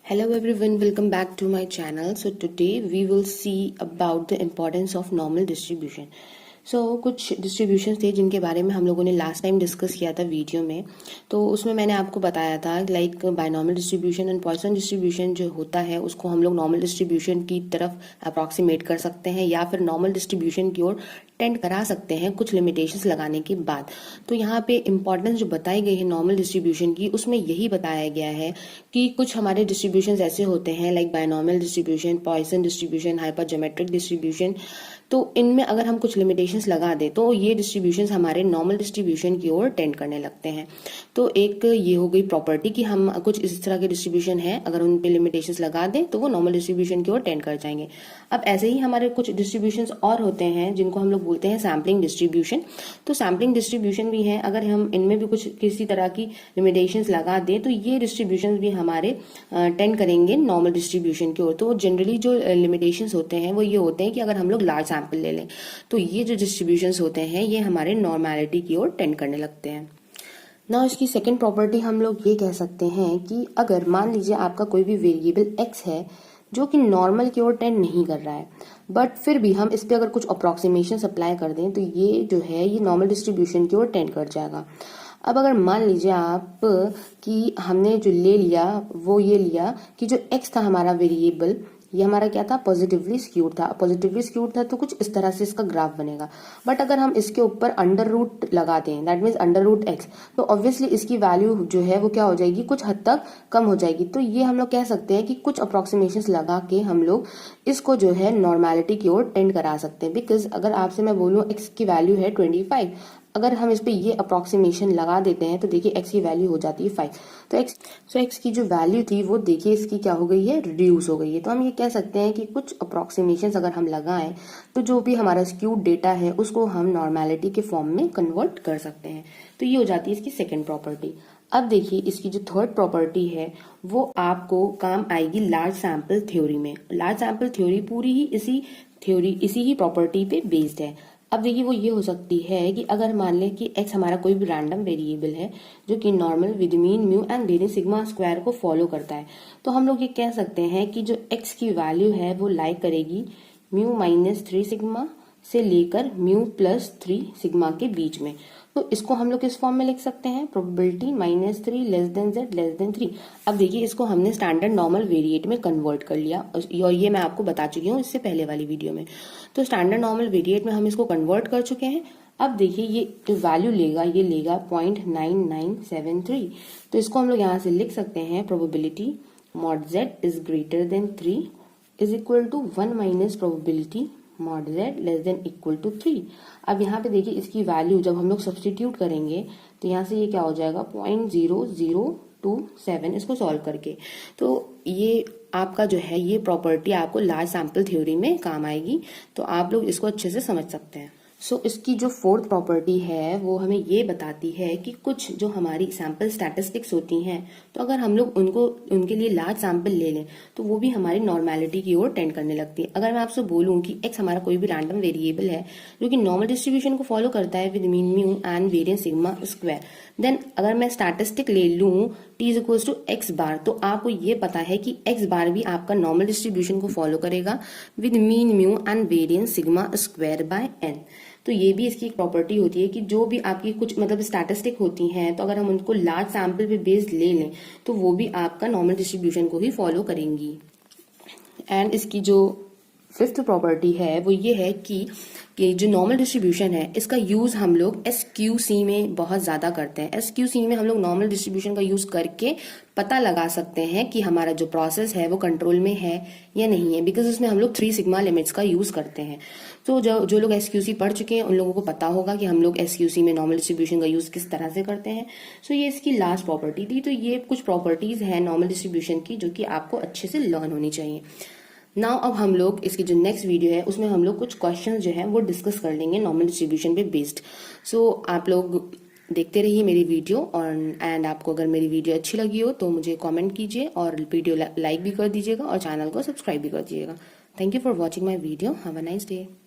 Hello everyone, welcome back to my channel. So today we will see about the importance of normal distribution. कुछ distribution थे जिनके बारे में हम लोगों ने लास्ट टाइम डिस्कस किया था वीडियो में। तो उसमें मैंने आपको बताया था like binomial distribution and Poisson distribution जो होता है उसको हम लोग नॉर्मल डिस्ट्रीब्यूशन की तरफ अप्रॉक्सीमेट कर सकते हैं या फिर नॉर्मल डिस्ट्रीब्यूशन की ओर टेंड करा सकते हैं कुछ लिमिटेशंस लगाने के बाद। तो यहाँ पे इंपॉर्टेंस जो बताई गई है नॉर्मल डिस्ट्रीब्यूशन की उसमें यही बताया गया है कि कुछ हमारे डिस्ट्रीब्यूशन ऐसे होते हैं like binomial distribution, Poisson distribution, hypergeometric distribution. तो इनमें अगर हम कुछ लिमिटेशंस लगा दें तो ये डिस्ट्रीब्यूशंस हमारे नॉर्मल डिस्ट्रीब्यूशन की ओर टेंड करने लगते हैं। तो एक ये हो गई प्रॉपर्टी कि हम कुछ इस तरह के डिस्ट्रीब्यूशन है अगर उन पे लिमिटेशंस लगा दें तो वो नॉर्मल डिस्ट्रीब्यूशन की ओर टेंड कर जाएंगे। अब ऐसे ही हमारे कुछ डिस्ट्रीब्यूशंस और होते हैं जिनको हम लोग बोलते हैं सैम्पलिंग डिस्ट्रीब्यूशन। तो सैम्पलिंग डिस्ट्रीब्यूशन भी है, अगर हम इनमें भी कुछ किसी तरह की लिमिटेशंस लगा दें तो ये डिस्ट्रीब्यूशंस भी हमारे टेंड करेंगे नॉर्मल डिस्ट्रीब्यूशन की ओर। तो जनरली जो लिमिटेशंस होते हैं वो ये होते हैं कि अगर हम लोग लार्ज सैंपल ले लें तो ये जो डिस्ट्रीब्यूशंस होते हैं ये हमारे नॉर्मैलिटी की ओर टेंड करने लगते हैं। ना इसकी सेकंड प्रॉपर्टी हम लोग ये कह सकते हैं कि अगर मान लीजिए आपका कोई भी वेरिएबल x है जो कि नॉर्मल की ओर टेंड नहीं कर रहा है बट फिर भी हम इस पे अगर कुछ अप्रोक्सीमेशन अप्लाई कर दें तो ये जो है ये नॉर्मल डिस्ट्रीब्यूशन की ओर टेंड कर जाएगा। अब अगर मान लीजिए आप कि हमने जो ले लिया वो ये लिया कि जो x था हमारा वेरिएबल ये हमारा क्या था, पॉजिटिवली स्क्यूड था। पॉजिटिवली स्क्यूड था तो कुछ इस तरह से इसका ग्राफ बनेगा। बट अगर हम इसके ऊपर अंडर रूट लगाते हैं that means under root X तो ऑब्वियसली इसकी वैल्यू जो है वो क्या हो जाएगी, कुछ हद तक कम हो जाएगी। तो ये हम लोग कह सकते हैं कि कुछ अप्रोक्सीमेशंस लगा के हम लोग इसको जो है नॉर्मैलिटी की ओर टेंड करा सकते हैं। बिकॉज अगर आपसे मैं बोलूँ एक्स की वैल्यू है 25, अगर हम इस पे ये अप्रोक्सीमेशन लगा देते हैं तो देखिए x की वैल्यू हो जाती है 5। तो x की जो वैल्यू थी वो देखिए इसकी क्या हो गई है, रिड्यूस हो गई है। तो हम ये कह सकते हैं कि कुछ अप्रोक्सीमेशन अगर हम लगाएं तो जो भी हमारा स्क्यूड डेटा है उसको हम नॉर्मैलिटी के फॉर्म में कन्वर्ट कर सकते हैं। तो ये हो जाती है इसकी सेकेंड प्रॉपर्टी। अब देखिए इसकी जो थर्ड प्रॉपर्टी है वो आपको काम आएगी लार्ज सैंपल थ्योरी में। लार्ज सैंपल थ्योरी पूरी ही इसी ही प्रॉपर्टी पे बेस्ड है। अब देखिए वो ये हो सकती है कि अगर मान लें कि x हमारा कोई भी रैंडम वेरिएबल है जो कि normal with mean mu and variance sigma square को फॉलो करता है तो हम लोग ये कह सकते हैं कि जो x की वैल्यू है वो लाइक करेगी म्यू -3 सिग्मा से लेकर म्यू +3 सिग्मा के बीच में। तो इसको हम लोग किस फॉर्म में लिख सकते हैं, प्रोबेबिलिटी -3 z <3। अब देखिए इसको हमने स्टैंडर्ड नॉर्मल वेरिएट में कन्वर्ट कर लिया और ये मैं आपको बता चुकी हूँ इससे पहले वाली वीडियो में। तो स्टैंडर्ड नॉर्मल वेरिएट में हम इसको कन्वर्ट कर चुके हैं। अब देखिए ये जो वैल्यू लेगा ये लेगा 0.9973। तो इसको हम लोग यहाँ से लिख सकते हैं probability mod z is greater than 3 is equal to 1 minus probability mod z less than equal to 3। अब यहाँ पे देखिए इसकी वैल्यू जब हम लोग सब्सटीट्यूट करेंगे तो यहाँ से ये क्या हो जाएगा 0.0027 इसको सॉल्व करके। तो ये आपका जो है ये प्रॉपर्टी आपको लार्ज सैंपल थ्योरी में काम आएगी। तो आप लोग इसको अच्छे से समझ सकते हैं। इसकी जो फोर्थ प्रॉपर्टी है वो हमें ये बताती है कि कुछ जो हमारी सैंपल स्टैटिस्टिक्स होती हैं तो अगर हम लोग उनके लिए लार्ज सैंपल ले लें तो वो भी हमारी नॉर्मैलिटी की ओर टेंड करने लगती है। अगर मैं आपसे बोलूं कि x हमारा कोई भी रैंडम वेरिएबल है जो कि नॉर्मल डिस्ट्रीब्यूशन को फॉलो करता है with mean mu and variance sigma square, then अगर मैं स्टैटिस्टिक ले लूं t is equal to x bar तो आपको ये पता है कि x बार भी आपका नॉर्मल डिस्ट्रीब्यूशन को फॉलो करेगा with mean mu and variance sigma square by n। तो ये भी इसकी एक प्रॉपर्टी होती है कि जो भी आपकी कुछ मतलब स्टैटिस्टिक होती हैं तो अगर हम उनको लार्ज सैंपल पे बेस्ड ले लें तो वो भी आपका नॉर्मल डिस्ट्रीब्यूशन को ही फॉलो करेंगी। एंड इसकी जो फिफ्थ प्रॉपर्टी है वो ये है कि जो नॉर्मल डिस्ट्रीब्यूशन है इसका यूज हम लोग SQC में बहुत ज्यादा करते हैं। SQC में हम लोग नॉर्मल डिस्ट्रीब्यूशन का यूज करके पता लगा सकते हैं कि हमारा जो प्रोसेस है वो कंट्रोल में है या नहीं है, बिकॉज उसमें हम लोग 3 सिग्मा लिमिट्स का यूज करते हैं। तो जो लोग SQC पढ़ चुके हैं उन लोगों को पता होगा कि हम लोग SQC में नॉर्मल डिस्ट्रीब्यूशन का यूज किस तरह से करते हैं। ये इसकी लास्ट प्रॉपर्टी थी। तो ये कुछ प्रॉपर्टीज है नॉर्मल डिस्ट्रीब्यूशन की जो कि आपको अच्छे से लर्न होनी चाहिए। नाउ अब हम लोग इसकी जो नेक्स्ट वीडियो है उसमें हम लोग कुछ क्वेश्चंस जो है वो डिस्कस कर लेंगे नॉर्मल डिस्ट्रीब्यूशन पे बेस्ड। आप लोग देखते रहिए मेरी वीडियो एंड आपको अगर मेरी वीडियो अच्छी लगी हो तो मुझे कमेंट कीजिए और वीडियो लाइक भी कर दीजिएगा और चैनल को सब्सक्राइब भी कर दीजिएगा। Thank you for watching my video. Have a nice day.